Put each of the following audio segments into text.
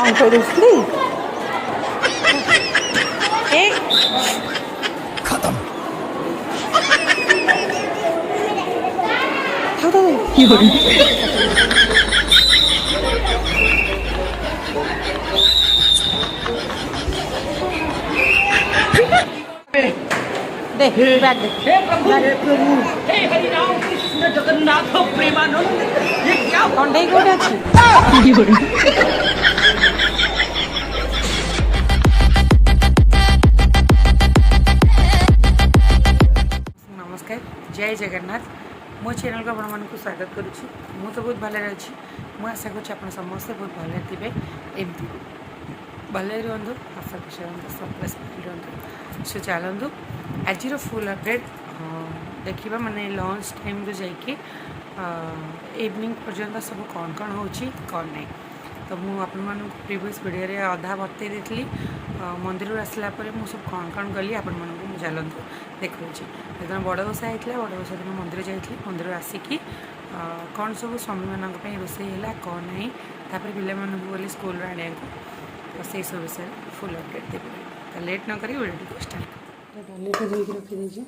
ଖୋଇ ଦେଉଛନ୍ତି ଏ दे बैग दे हे प्रभु हे हरि राम कृष्ण जगन्नाथ प्रेमानंद ये क्या कंडे कोटे अछि नमस्कार जय जगन्नाथ मो चैनल को आपण मानक स्वागत करुच्ची मु तो बहुत भले अच्छी मु आशा कर समस्ते बहुत भले थे एमती भले रुहतु आशा खुशी रुहतु सब रुहतु सो चलतु आज फुल अपडेट देखा माने लंच टाइम जाकि इवनिंग पर्यंत सब कौन कौन होची कौन नहीं तो मुझे प्रीवियस वीडियो रे अधा बतई देती मंदिर आसला मुझे सब कौन कौन गली आपण मानक चलतु देखा जो बड़ ओषा होता बड़ ओषा दिन मंदिर जाइए मंदिर आसिकी कौन सब स्वामी मानी रोषे है कौन नहीं तापर पे गली स्कूल आने तो से सब विषय फुल अपडेट देवी तो लेट न करी वीडियो स्टार्ट डाली को धोई रखी दीजिए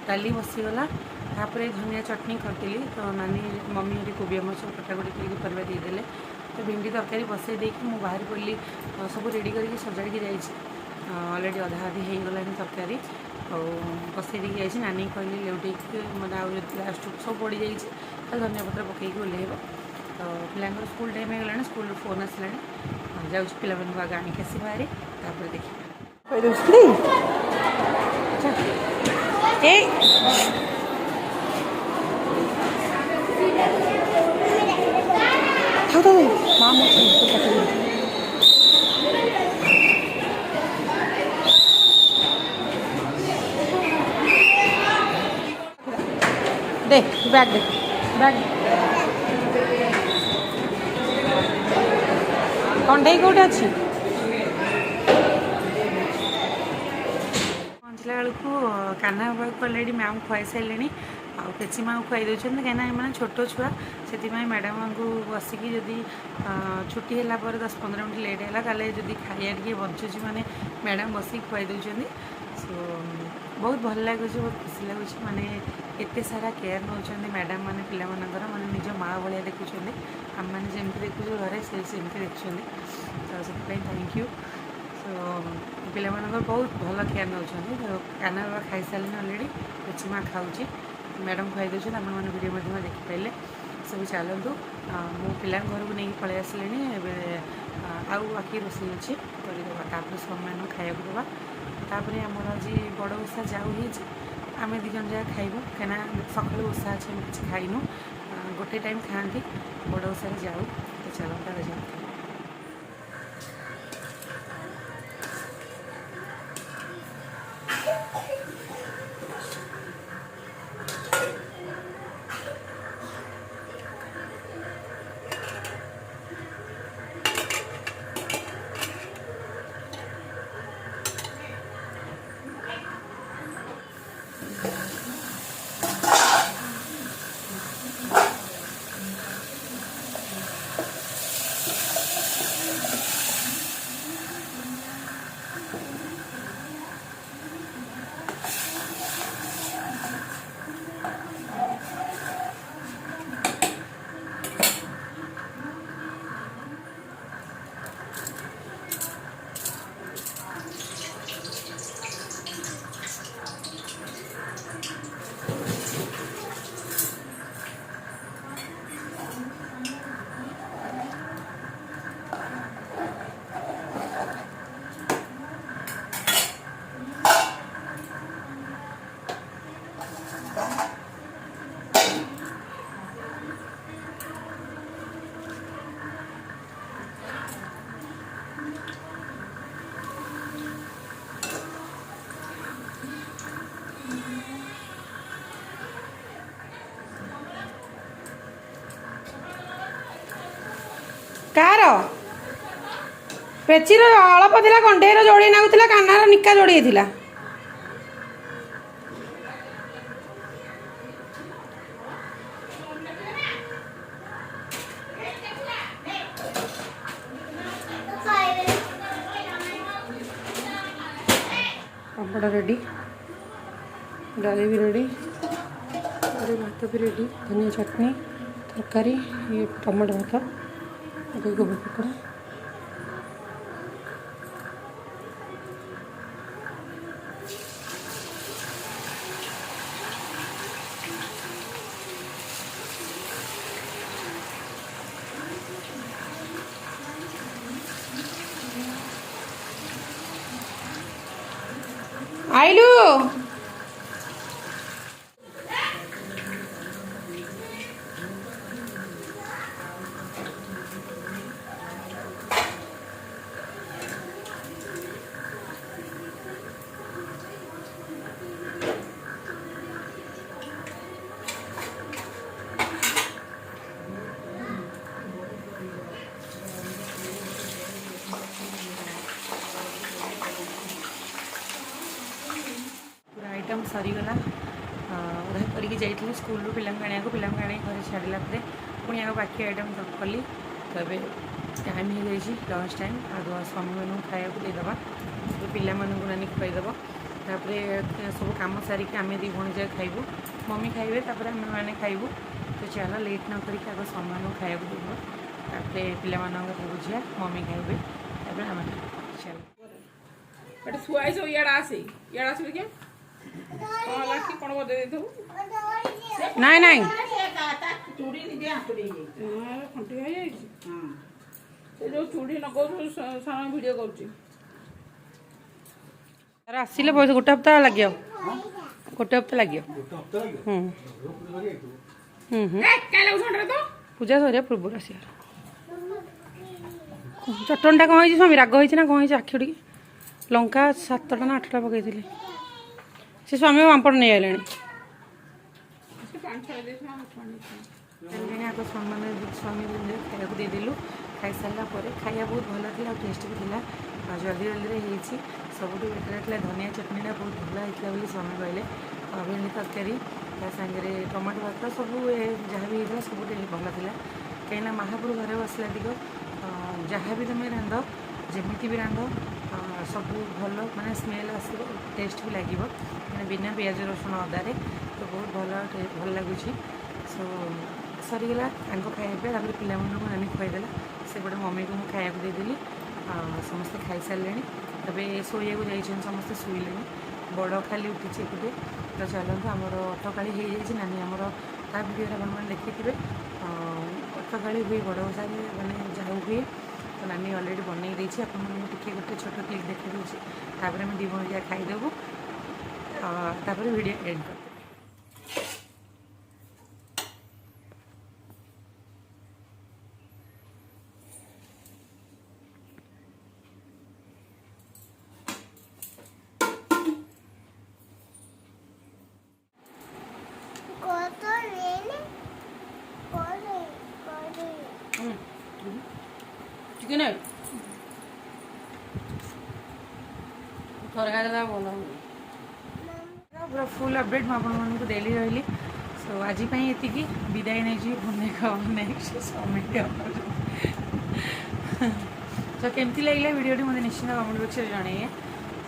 डाली बसीगला तापर धनिया चटनी करती तो नानी मम्मी ये कोबी आम सब कटाकटी करके परिवा देदेले तो भिंडी तरकारी बसई देकी मुझे बाहर पड़ी सब रेडी करके सजाड़ी जाइए अलरेडी अधा अधी हो गला तरकारी और बसई देकी जाइए नानी कहली लेउटे मतलब लास्ट सब पड़ जाइए तो धनिया पत्र पकईक ओल्हेब तो पिला स्कूल टाइम होगा स्कूल फोन आसला जाऊँ पिला आगे आनिक आस बाहर तापर देखिए ए माँ दे बैग दे बैग कंडे कोटे अच्छी पहुँचला बेलू कान्हा बाबा को अलरेडी मैम खुआई सारे आची माँ खुआई दौरान कहीं छोट छुआ से मैडम को बसिकी जदि छुट्टी है 10-15 मिनट लेट है जदि खाया टे बचुची मैंने मैडम बसिक खुआई दौरान सो बहुत भल लगुच बहुत खुशी लगुच माने एते सारा केयर नौ मैडम मैंने पिला माने निज माँ भाया देखुं आम मैंने जमी देखुँ घरे सेमती देखुं तो से थैंक यू सो पिला बहुत भल केयर नौ काना बाबा खाई सारे अलरेडी लक्ष्मी माँ खाऊँ मैडम खुआई दूसरे आपने वीडियो में देखिपारे सब चलतु मो पिला घर को लेकिन पलि आसे आउ बाकी रोसे अच्छे करदेवा समय खाया देवा तापर आमर आज बड़ ओषा जाऊ आम दीज जगह खाइबू कहीं सकाल ओषा अच्छे किसी खाइनु गोटे टाइम खाती बड़ ओषा जाऊ तो चलो तार जाऊ कार पेचीर अल्प था कंडेर जोड़ी नागुला कानार निका जोड़ी था पापड़ रेडी डाली भी रेडी भात भी रेडी धनिया चटनी तरकारी ये टमाटो भात गोबर पकड़ा आइलू आइटम सरीगला उधा करके जाइए स्कूल पिला आने घर छाड़ा पुणी आगे बाकी आइटम सब कली तो ये टाइम हो जाए लंच टाइम आगे स्वामी मान खाया देदेबा पिला नानी खुआईदेव तापर सब कम सारिक आम दी भणी जाए खाइबू मम्मी खाइबे तापर आम मैंने खाइबू तो चल लेट न करके आगे स्वामी मान खाया देव तापर पिला बुझिया मम्मी खाइबे तापर आम चल छुआई सब इड़ा आसे इड़ा आसे क्या कौन बदे दे नाई नाई जो चूड़ी नगौ सारा वीडियो कर आसिले पैसा गोटे हप्ता लगे गोटे हप्ता लगे पूजा सरिया पूर्व आस चटनटा कौन है स्वामी राग होना कौन है आखि उड़ी लंका 7टा ना 8टा पकई से स्वामी पापड़ नहीं आए स्वामी खाया देदेलु खाई सारापर खाया बहुत भल था टेस्ट भी था जल्दी जल्दी सब बेटर धनिया चटनीटा बहुत भल होता है स्वामी कहले भेंडी तरकारी सागे टमाटो भात सब जहाँ भी होता सब भल था कहीं महापुर घर बसला दिग जहाँ भी तुम रांध जमी भी रांध ସବୁ ଭଲ ମାନେ ସ୍ମେଲ୍ ଆସିବ, ଟେଷ୍ଟ ବି ଲାଗିବ ମାନେ ବିନା ପିଆଜ ରସୁଣ ଅଦାରେ, ତ ବହୁତ ଭଲ ଲାଗୁଛି। ସୋ ସରିଗଲା ତାଙ୍କ ଖାଇବା, ତାପରେ ପିଲାମାନଙ୍କୁ ନାନୀ ଖୁଆଇଦେଲା, ସେପଟେ ମମିକୁ ମୁଁ ଖାଇବାକୁ ଦେଇଦେଲି। ସମସ୍ତେ ଖାଇସାରିଲେଣି, ଏବେ ଶୋଇବାକୁ ଯାଇଛନ୍ତି, ସମସ୍ତେ ଶୋଇଲେଣି, ବଡ଼ ଖାଲି ଉଠିଛି ଏକୁଟିଆ। ତ ଚାଲନ୍ତୁ, ଆମର ଅଟକାଳି ହେଇଯାଇଛି, ନାନୀ ଆମର ତା ଭିଡ଼ିଓରେ ଆପଣମାନେ ଦେଖିଥିବେ। ଅଟକାଳି ହୁଏ ବଡ଼ ଓଷାରେ, ମାନେ ଯାହା ହୁଏ, ତ ନାନୀ ଅଲରେଡ଼ି ବନେଇ ଦେଇଛି। ଆପଣମାନଙ୍କୁ ଟିକେ ଗୋଟେ ଛୋଟ କ୍ଲିପ୍ ଦେଖାଇ ଦେଉଛି, ତାପରେ ଆମେ ଦୁଇ ଭଉଣୀ ଯାକ ଖାଇଦେବୁ, ତାପରେ ଭିଡ଼ିଓ ଏଣ୍ଡ କରିଦେବୁ। ଚିକେନ ତରକାରୀ ଟା ଭଲ ପୁରା ଫୁଲ୍ ଅପଡ଼େଟ୍ ମୁଁ ଆପଣମାନଙ୍କୁ ଡେଲି ରହିଲି। ସୋ ଆଜି ପାଇଁ ଏତିକି, ବିଦାୟ ନେଇଯିବି। ନେକ୍ସଟ ସମିଟ୍ ତ କେମିତି ଲାଗିଲା ଭିଡ଼ିଓଟି ମୋତେ ନିଶ୍ଚିନ୍ତ କମେଣ୍ଟ ବକ୍ସରେ ଜଣାଇବେ।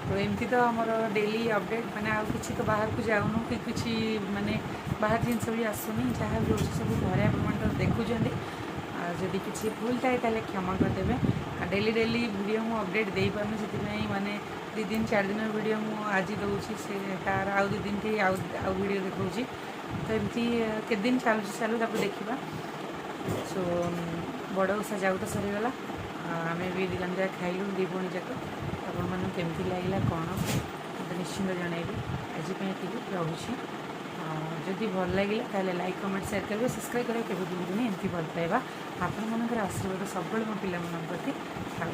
ତ ଏମିତି ତ ଆମର ଡେଲି ଅପଡ଼େଟ୍, ମାନେ ଆଉ କିଛି ତ ବାହାରକୁ ଯାଉନୁ କି କିଛି ମାନେ ବାହାର ଜିନିଷ ବି ଆସୁନି, ଯାହା ବି ହେଉଛି ସବୁ ଘରେ ଆପଣମାନେ ତ ଦେଖୁଛନ୍ତି। ଯଦି କିଛି ଭୁଲ ଥାଏ ତାହେଲେ କ୍ଷମା କରିଦେବେ। ଡେଲି ଭିଡ଼ିଓ ମୁଁ ଅପଡ଼େଟ୍ ଦେଇପାରୁନି, ସେଥିପାଇଁ ମାନେ 2 ଦିନ 4 ଦିନର ଭିଡ଼ିଓ ମୁଁ ଆଜି ଦେଉଛି, ସେ ତାର ଆଉ 2 ଦିନ ଠି ଆଉ ଭିଡ଼ିଓ ଦେଖାଉଛି। ତ ଏମିତି କେତେ ଦିନ ଚାଲୁ, ତାପରେ ଦେଖିବା। ସୋ ବଡ଼ ଓଷା ଯାଉ ତ ସରିଗଲା, ଆମେ ବି 2 ଜଣ ଯାକ ଖାଇଲୁ, 2 ଭଉଣୀ ଯାକ। ଆପଣମାନଙ୍କୁ କେମିତି ଲାଗିଲା କ'ଣ ମୋତେ ନିଶ୍ଚିନ୍ତ ଜଣାଇବେ। ଆଜି ପାଇଁ ଏତିକି, ରହୁଛି। ଯଦି ଭଲ ଲାଗିଲା ତାହେଲେ ଲାଇକ୍ କମେଣ୍ଟ ସେୟାର କରିବେ, ସବସ୍କ୍ରାଇବ୍ କରିବାକୁ କେବେ ଭୁଲନ୍ତୁନି। ଏମିତି ଭଲ ପାଇବା ଆପଣମାନଙ୍କର ଆଶୀର୍ବାଦ ସବୁବେଳେ ମୋ ପିଲାମାନଙ୍କ ପ୍ରତି ଥାଉ।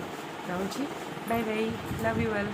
ରହୁଛି, bye bye, love you all.